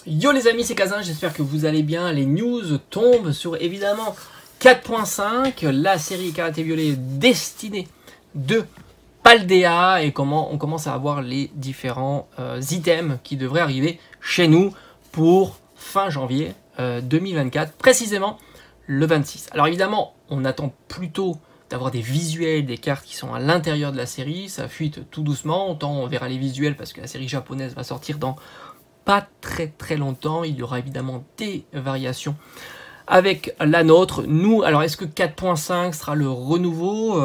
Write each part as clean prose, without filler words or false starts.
Yo les amis, c'est Kazin, j'espère que vous allez bien. Les news tombent sur évidemment 4.5, la série Karate Violet destinée de Paldea et comment on commence à avoir les différents items qui devraient arriver chez nous pour fin janvier 2024, précisément le 26. Alors évidemment, on attend plutôt d'avoir des visuels des cartes qui sont à l'intérieur de la série, ça fuite tout doucement, autant on verra les visuels parce que la série japonaise va sortir dans pas très longtemps, il y aura évidemment des variations avec la nôtre. Nous, alors est-ce que 4.5 sera le renouveau?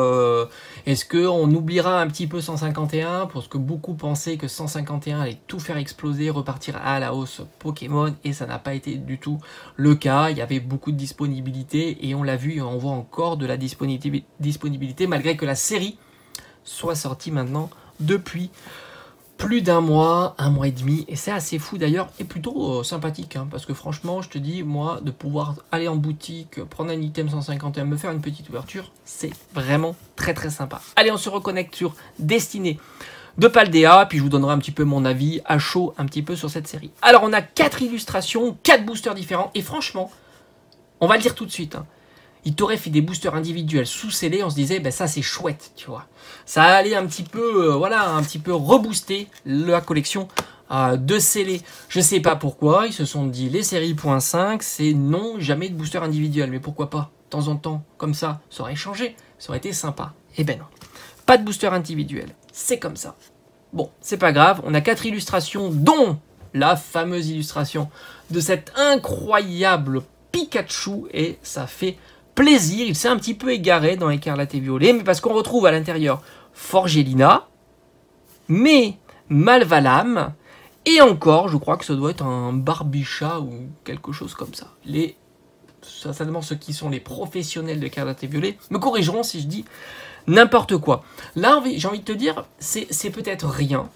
Est-ce qu'on oubliera un petit peu 151? Parce que beaucoup pensaient que 151 allait tout faire exploser, repartir à la hausse Pokémon, et ça n'a pas été du tout le cas. Il y avait beaucoup de disponibilité, et on l'a vu, on voit encore de la disponibilité, malgré que la série soit sortie maintenant depuis plus d'un mois et demi, et c'est assez fou d'ailleurs, et plutôt sympathique, hein, parce que franchement, je te dis, moi, de pouvoir aller en boutique, prendre un item 151, me faire une petite ouverture, c'est vraiment très sympa. Allez, on se reconnecte sur Destinée de Paldea, puis je vous donnerai un petit peu mon avis à chaud, un petit peu sur cette série. Alors, on a 4 illustrations, 4 boosters différents, et franchement, on va le dire tout de suite, hein, il t'aurait fait des boosters individuels sous scellés, on se disait, ben ça c'est chouette, tu vois. Ça allait un petit peu, voilà, un petit peu rebooster la collection de scellés. Je sais pas pourquoi, ils se sont dit, les séries .5, c'est non, jamais de booster individuel. Mais pourquoi pas, de temps en temps, comme ça aurait changé, ça aurait été sympa. Eh ben non, pas de booster individuel, c'est comme ça. Bon, c'est pas grave, on a 4 illustrations, dont la fameuse illustration de cet incroyable Pikachu, et ça fait plaisir. Il s'est un petit peu égaré dans Écarlate et Violet, mais parce qu'on retrouve à l'intérieur Forgelina, mais Malvalam, et encore, je crois que ça doit être un Barbichat ou quelque chose comme ça. Certainement ceux qui sont les professionnels de Écarlate et Violet me corrigeront si je dis n'importe quoi. Là, j'ai envie de te dire, c'est peut-être rien,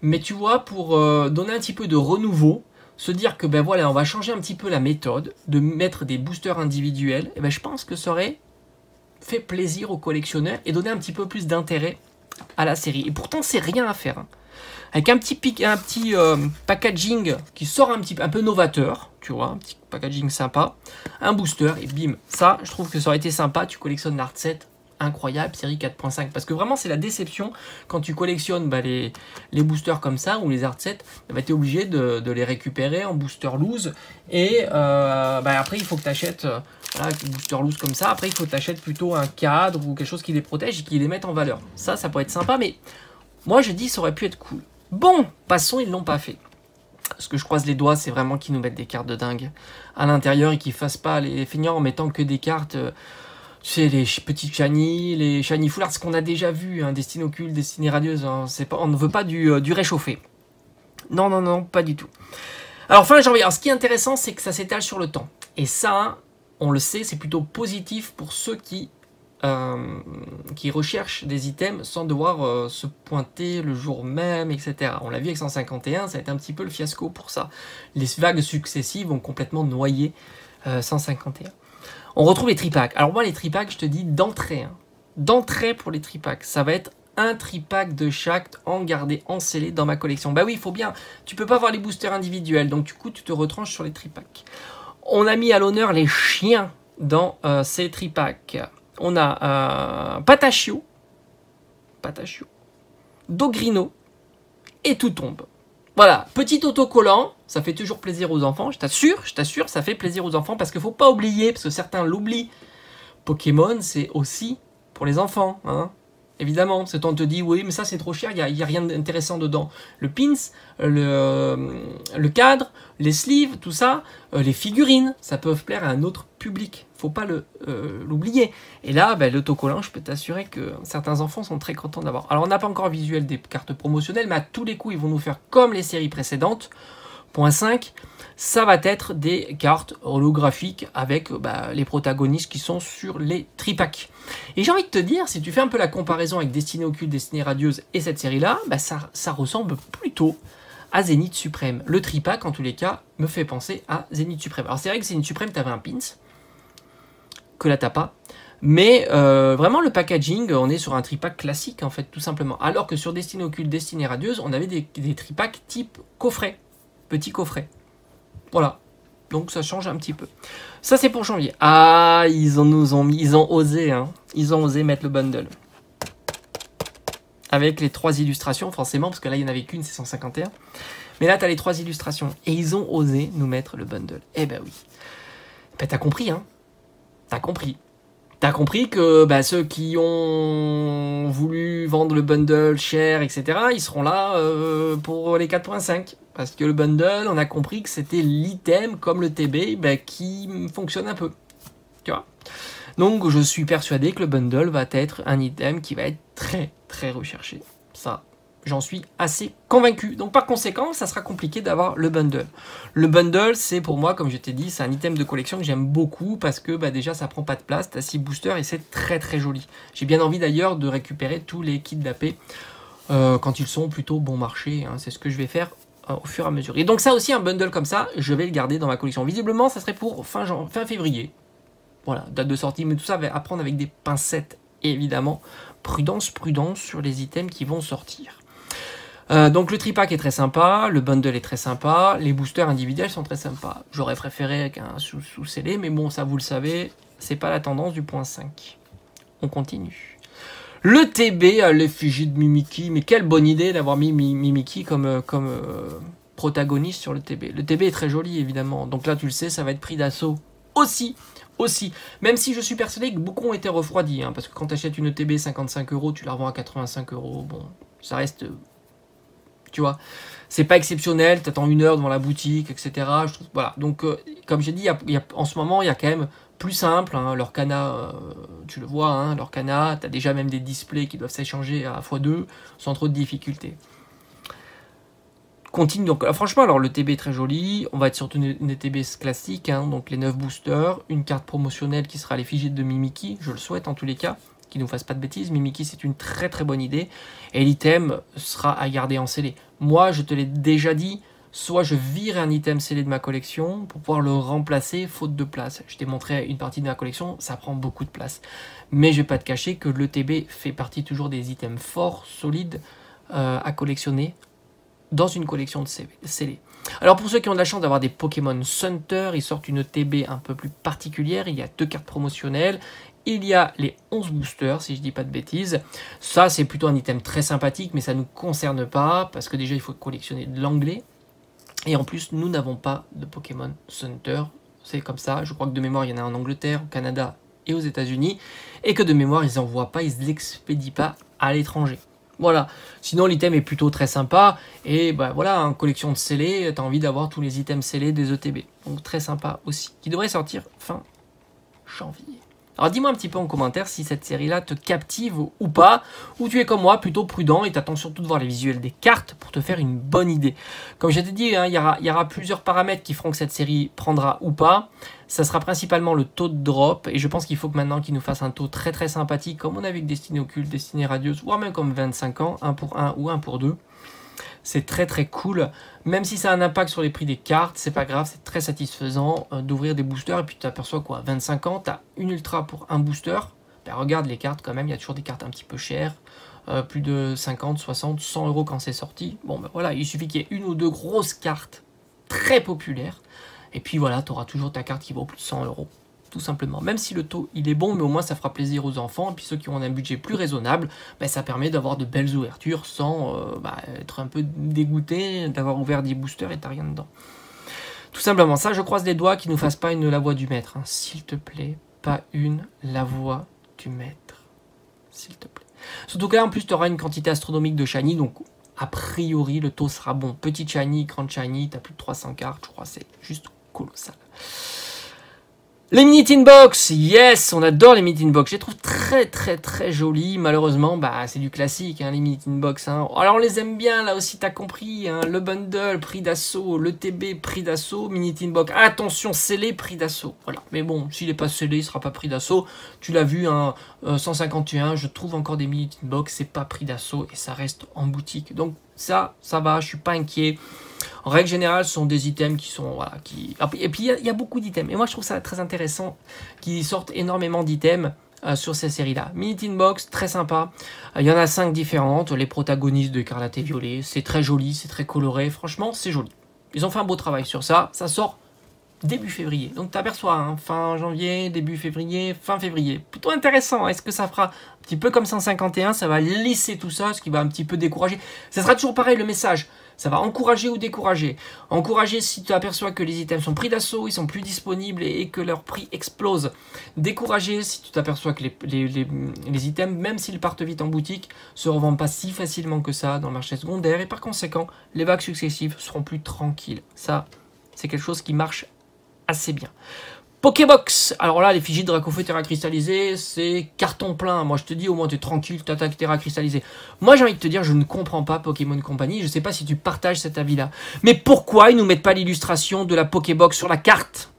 mais tu vois, pour donner un petit peu de renouveau, se dire que ben voilà, on va changer un petit peu la méthode de mettre des boosters individuels, et ben je pense que ça aurait fait plaisir aux collectionneurs et donné un petit peu plus d'intérêt à la série. Et pourtant, c'est rien à faire, hein. Avec un petit packaging qui sort un peu novateur, tu vois, un petit packaging sympa, un booster, et bim, ça, je trouve que ça aurait été sympa. Tu collectionnes l'art set, incroyable, série 4.5, parce que vraiment c'est la déception quand tu collectionnes les boosters comme ça ou les art sets, tu es obligé de les récupérer en booster loose, et après il faut que tu achètes voilà, booster loose comme ça. Après il faut que tu achètes plutôt un cadre ou quelque chose qui les protège et qui les mette en valeur. Ça pourrait être sympa, mais moi je dis ça aurait pu être cool. Bon, passons, ils l'ont pas fait. Ce que je croise les doigts, c'est vraiment qu'ils nous mettent des cartes de dingue à l'intérieur et qu'ils fassent pas les feignants en mettant que des cartes. Tu sais, les petits shiny, les shiny full art, ce qu'on a déjà vu, hein, Destinée occulte, Destinée radieuse, hein, on ne veut pas du réchauffé. Non, pas du tout. Alors, fin janvier, alors, ce qui est intéressant, c'est que ça s'étale sur le temps. Et ça, on le sait, c'est plutôt positif pour ceux qui recherchent des items sans devoir se pointer le jour même, etc. On l'a vu avec 151, ça a été un petit peu le fiasco pour ça. Les vagues successives ont complètement noyé 151. On retrouve les tripacks. Alors moi, les tripacks, je te dis d'entrée. Hein. D'entrée pour les tripacks. Ça va être un tripack de chaque gardé, scellé dans ma collection. Bah oui, il faut bien. Tu peux pas avoir les boosters individuels. Donc du coup, tu te retranches sur les tripacks. On a mis à l'honneur les chiens dans ces tripacks. On a Patachio, Dogrino, et tout tombe. Voilà, petit autocollant, ça fait toujours plaisir aux enfants, je t'assure, ça fait plaisir aux enfants, parce qu'il ne faut pas oublier, parce que certains l'oublient, Pokémon, c'est aussi pour les enfants, hein. Évidemment, c'est on te dit, oui, mais ça c'est trop cher, il n'y a rien d'intéressant dedans. Le pins, le cadre, les sleeves, tout ça, les figurines, ça peut plaire à un autre public. Faut pas l'oublier. Et là, l'autocollant, je peux t'assurer que certains enfants sont très contents d'avoir. Alors, on n'a pas encore visuel des cartes promotionnelles, mais à tous les coups, ils vont nous faire comme les séries précédentes. Point 5, ça va être des cartes holographiques avec les protagonistes qui sont sur les tripacks. Et j'ai envie de te dire, si tu fais un peu la comparaison avec Destinée occulte, Destinée radieuse et cette série-là, ça ressemble plutôt à Zénith Suprême. Le tripack, en tous les cas, me fait penser à Zénith Suprême. Alors c'est vrai que Zénith Suprême, tu avais un pins, que là, t'as pas. Mais vraiment, le packaging, on est sur un tripack classique, en fait, tout simplement. Alors que sur Destinée occulte, Destinée radieuse, on avait des tripacks type coffret. Petit coffret. Voilà. Donc ça change un petit peu. Ça c'est pour janvier. Ah, ils ont osé, hein. Ils ont osé mettre le bundle. Avec les 3 illustrations, forcément, parce que là il n'y en avait qu'une, c'est 151. Mais là tu as les 3 illustrations. Et ils ont osé nous mettre le bundle. Eh ben oui. Ben t'as compris, hein. T'as compris. T'as compris que bah, ceux qui ont voulu vendre le bundle cher, etc., ils seront là pour les 4.5. Parce que le bundle, on a compris que c'était l'item, comme le TB, bah, qui fonctionne un peu. Tu vois. Donc je suis persuadé que le bundle va être un item qui va être très très recherché. Ça, j'en suis assez convaincu. Donc par conséquent, ça sera compliqué d'avoir le bundle. Le bundle, c'est pour moi, comme je t'ai dit, c'est un item de collection que j'aime beaucoup parce que bah, déjà, ça prend pas de place. Tu as 6 boosters et c'est très très joli. J'ai bien envie d'ailleurs de récupérer tous les kits d'AP quand ils sont plutôt bon marché. Hein. C'est ce que je vais faire au fur et à mesure. Et donc ça aussi, un bundle comme ça, je vais le garder dans ma collection. Visiblement, ça serait pour fin février. Voilà, date de sortie, mais tout ça va apprendre avec des pincettes, évidemment. Prudence, prudence sur les items qui vont sortir. Donc le tripack est très sympa, le bundle est très sympa, les boosters individuels sont très sympas. J'aurais préféré avec un sous-scellé, mais bon, ça vous le savez, c'est pas la tendance du point 5. On continue. Le TB à l'effigie de Mimikyu, mais quelle bonne idée d'avoir mis Mimikyu comme protagoniste sur le TB. Le TB est très joli, évidemment, donc là, tu le sais, ça va être pris d'assaut aussi. Même si je suis persuadé que beaucoup ont été refroidis, hein, parce que quand tu achètes une TB 55 €, tu la revends à 85 €, bon, ça reste... Tu vois, c'est pas exceptionnel, tu attends 1 heure devant la boutique, etc. Je trouve, voilà, donc comme j'ai dit, en ce moment, il y a quand même plus simple, hein, Lorcana, tu le vois, hein, Lorcana, tu as déjà même des displays qui doivent s'échanger à x2 sans trop de difficultés. Continue, donc franchement, alors le TB est très joli, on va être sur une TB classique, hein, donc les 9 boosters, une carte promotionnelle qui sera à l'effigie de Mimikyu, je le souhaite en tous les cas, qui ne nous fasse pas de bêtises. Mimikyu, c'est une très très bonne idée. Et l'item sera à garder en scellé. Moi, je te l'ai déjà dit, soit je vire un item scellé de ma collection pour pouvoir le remplacer faute de place. Je t'ai montré une partie de ma collection, ça prend beaucoup de place. Mais je ne vais pas te cacher que le TB fait partie toujours des items forts, solides à collectionner dans une collection de scellés. Alors pour ceux qui ont de la chance d'avoir des Pokémon Center, ils sortent une TB un peu plus particulière. Il y a 2 cartes promotionnelles. Il y a les 11 boosters, si je dis pas de bêtises. Ça, c'est plutôt un item très sympathique, mais ça ne nous concerne pas, parce que déjà, il faut collectionner de l'anglais. Et en plus, nous n'avons pas de Pokémon Center. C'est comme ça. Je crois que de mémoire, il y en a en Angleterre, au Canada et aux États-Unis. Et que de mémoire, ils n'envoient pas, ils ne l'expédient pas à l'étranger. Voilà. Sinon, l'item est plutôt très sympa. Et bah, voilà, en collection de scellés, tu as envie d'avoir tous les items scellés des ETB. Donc très sympa aussi. Qui devrait sortir fin janvier. Alors dis-moi un petit peu en commentaire si cette série-là te captive ou pas, ou tu es comme moi, plutôt prudent et t'attends surtout de voir les visuels des cartes pour te faire une bonne idée. Comme je t'ai dit, hein, il y aura plusieurs paramètres qui feront que cette série prendra ou pas. Ça sera principalement le taux de drop, et je pense qu'il faut que maintenant qu'il nous fasse un taux très très sympathique, comme on a vu avec Destinée Occulte, Destinée Radieuse, voire même comme 25 ans, 1 pour 1 ou 1 pour 2. C'est très très cool, même si ça a un impact sur les prix des cartes, c'est pas grave, c'est très satisfaisant d'ouvrir des boosters. Et puis tu aperçois quoi, 25 ans, tu as une ultra pour un booster. Ben, regarde les cartes quand même, il y a toujours des cartes un petit peu chères, plus de 50, 60, 100 € quand c'est sorti. Bon ben voilà, il suffit qu'il y ait 1 ou 2 grosses cartes très populaires, et puis voilà, tu auras toujours ta carte qui vaut plus de 100 €. Tout simplement. Même si le taux il est bon, mais au moins ça fera plaisir aux enfants. Et puis ceux qui ont un budget plus raisonnable, bah, ça permet d'avoir de belles ouvertures sans être un peu dégoûté d'avoir ouvert 10 boosters et t'as rien dedans. Tout simplement, ça je croise les doigts qu'ils ne nous fassent pas une la voix du maître. Hein. S'il te plaît, pas une la voix du maître. S'il te plaît. Surtout que là en plus tu auras une quantité astronomique de shiny, donc a priori le taux sera bon. Petit shiny, grand shiny, tu as plus de 300 cartes, je crois, c'est juste colossal. Les mini tin box, yes, on adore les mini tin box. Je les trouve très très très jolis. Malheureusement, bah c'est du classique, hein, les mini tin box. Hein. Alors on les aime bien, là aussi t'as compris. Hein, le bundle, prix d'assaut, le TB, prix d'assaut, mini tin box. Attention, scellé, prix d'assaut. Voilà. Mais bon, s'il n'est pas scellé, il sera pas prix d'assaut. Tu l'as vu, hein, 151. Je trouve encore des mini tin box, c'est pas prix d'assaut et ça reste en boutique. Donc ça va, je suis pas inquiet. En règle générale, ce sont des items qui sont... Voilà, et puis, il y a beaucoup d'items. Et moi, je trouve ça très intéressant qu'ils sortent énormément d'items sur ces séries-là. Mini Tin Box, très sympa. Il y en a 5 différentes. Les protagonistes de Écarlate et Violet. C'est très joli, c'est très coloré. Franchement, c'est joli. Ils ont fait un beau travail sur ça. Ça sort début février. Donc tu aperçois, hein, fin janvier, début février, fin février. Plutôt intéressant. Est-ce que ça fera un petit peu comme 151, ça va lisser tout ça, ce qui va un petit peu décourager. Ça sera toujours pareil le message. Ça va encourager ou décourager. Encourager si tu aperçois que les items sont pris d'assaut, ils sont plus disponibles et que leur prix explose. Décourager si tu t'aperçois que les items, même s'ils partent vite en boutique, se revendent pas si facilement que ça dans le marché secondaire. Et par conséquent, les vagues successives seront plus tranquilles. Ça, c'est quelque chose qui marche assez bien. Pokébox, alors là, les Figies de Dracofeu Terra Cristallisé, c'est carton plein. Moi, je te dis, au moins, tu es tranquille, tu attaques Terra Cristallisé. Moi, j'ai envie de te dire, je ne comprends pas Pokémon Company. Je sais pas si tu partages cet avis-là. Mais pourquoi ils nous mettent pas l'illustration de la Pokébox sur la carte?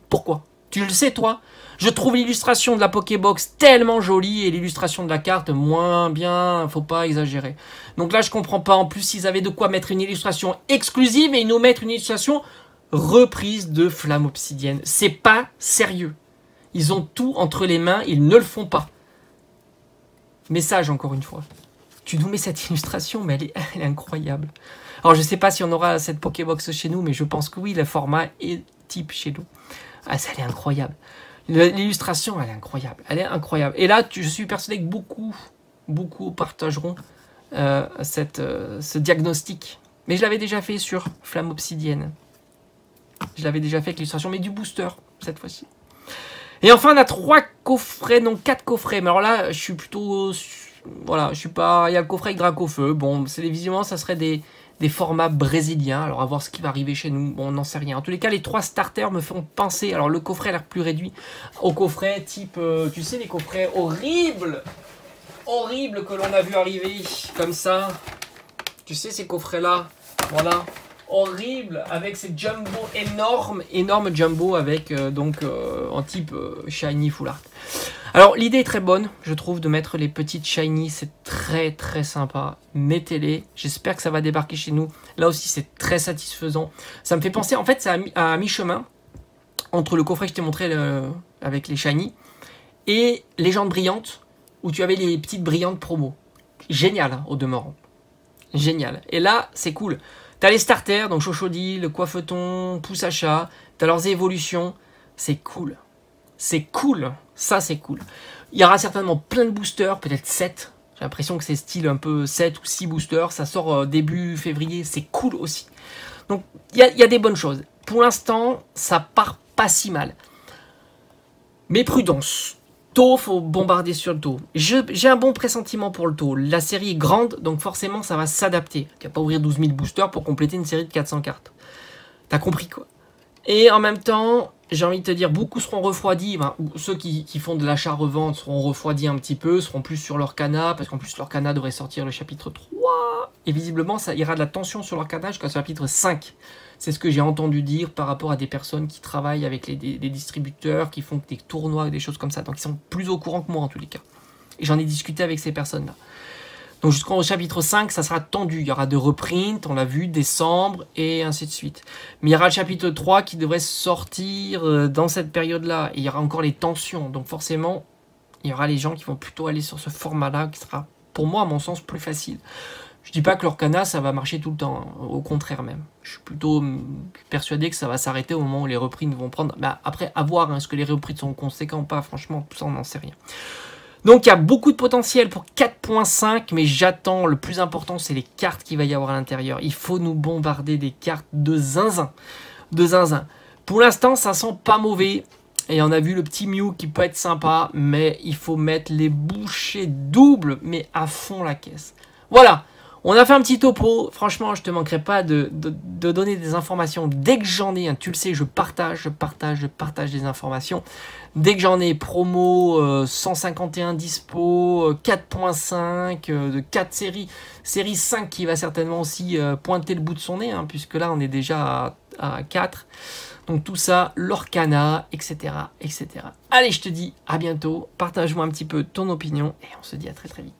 Pourquoi? Tu le sais, toi? Je trouve l'illustration de la Pokébox tellement jolie et l'illustration de la carte moins bien, faut pas exagérer. Donc là, je comprends pas. En plus, ils avaient de quoi mettre une illustration exclusive et ils nous mettent une illustration reprise de Flamme Obsidienne. C'est pas sérieux. Ils ont tout entre les mains, ils ne le font pas. Message encore une fois. Tu nous mets cette illustration, mais elle est incroyable. Alors je sais pas si on aura cette Pokébox chez nous, mais je pense que oui, le format est type chez nous. Ah, ça, elle est incroyable. L'illustration, elle est incroyable. Elle est incroyable. Et là, je suis persuadé que beaucoup partageront ce diagnostic. Mais je l'avais déjà fait sur Flamme Obsidienne. Je l'avais déjà fait avec l'illustration, mais du booster, cette fois-ci. Et enfin, on a 3 coffrets, non 4 coffrets. Mais alors là, je suis plutôt... Voilà, je suis pas... Il y a le coffret avec Dracofeu. Bon, visiblement, ça serait des formats brésiliens. Alors, à voir ce qui va arriver chez nous. Bon, on n'en sait rien. En tous les cas, les 3 starters me font penser... Alors, le coffret a l'air plus réduit au coffret type... tu sais, les coffrets horribles que l'on a vu arriver, comme ça. Tu sais, ces coffrets-là. Voilà. Horrible, avec ces jumbo énorme jumbo avec en type shiny full art. Alors l'idée est très bonne, je trouve, de mettre les petites shiny, c'est très sympa. Mettez-les, j'espère que ça va débarquer chez nous. Là aussi c'est très satisfaisant. Ça me fait penser, en fait c'est à mi-chemin entre le coffret que je t'ai montré avec les shiny et Légende brillante où tu avais les petites brillantes promo. Génial, hein, au demeurant. Génial. Et là c'est cool. T'as les starters, donc Chochodi, le Coiffeton, Pouce à chat, t'as leurs évolutions, c'est cool. C'est cool, ça c'est cool. Il y aura certainement plein de boosters, peut-être 7. J'ai l'impression que c'est style un peu 7 ou 6 boosters, ça sort début février, c'est cool aussi. Donc il y a des bonnes choses. Pour l'instant, ça part pas si mal. Mais prudence. Taux, faut bombarder sur le taux. J'ai un bon pressentiment pour le taux. La série est grande, donc forcément, ça va s'adapter. Tu vas pas ouvrir 12 000 boosters pour compléter une série de 400 cartes. T'as compris, quoi. Et en même temps, j'ai envie de te dire, beaucoup seront refroidis. Ben, ceux qui font de l'achat-revente seront refroidis un petit peu, seront plus sur leur cana, parce qu'en plus, leur cana devrait sortir le chapitre 3. Et visiblement, ça ira de la tension sur leur cana jusqu'au chapitre 5. C'est ce que j'ai entendu dire par rapport à des personnes qui travaillent avec les distributeurs, qui font des tournois et des choses comme ça. Donc ils sont plus au courant que moi en tous les cas. Et j'en ai discuté avec ces personnes-là. Donc jusqu'au chapitre 5, ça sera tendu. Il y aura de reprints, on l'a vu, décembre et ainsi de suite. Mais il y aura le chapitre 3 qui devrait sortir dans cette période-là. Et il y aura encore les tensions. Donc forcément, il y aura les gens qui vont plutôt aller sur ce format-là qui sera, pour moi, à mon sens, plus facile. Je dis pas que leur cana, ça va marcher tout le temps, hein. Au contraire même. Je suis plutôt persuadé que ça va s'arrêter au moment où les reprints vont prendre. Bah, après, à voir, hein, est-ce que les reprints sont conséquents ou pas, franchement, tout ça, on n'en sait rien. Donc, il y a beaucoup de potentiel pour 4.5, mais j'attends, le plus important, c'est les cartes qu'il va y avoir à l'intérieur. Il faut nous bombarder des cartes de zinzin. De zinzin. Pour l'instant, ça sent pas mauvais. Et on a vu le petit Mew qui peut être sympa, mais il faut mettre les bouchées doubles, mais à fond la caisse. Voilà. On a fait un petit topo, franchement je te manquerai pas de donner des informations dès que j'en ai, hein, tu le sais, je partage des informations. Dès que j'en ai, promo 151 dispo, 4.5, de 4 séries, série 5 qui va certainement aussi pointer le bout de son nez, hein, puisque là on est déjà à 4. Donc tout ça, l'Orcana, etc. Allez, je te dis à bientôt, partage-moi un petit peu ton opinion et on se dit à très vite.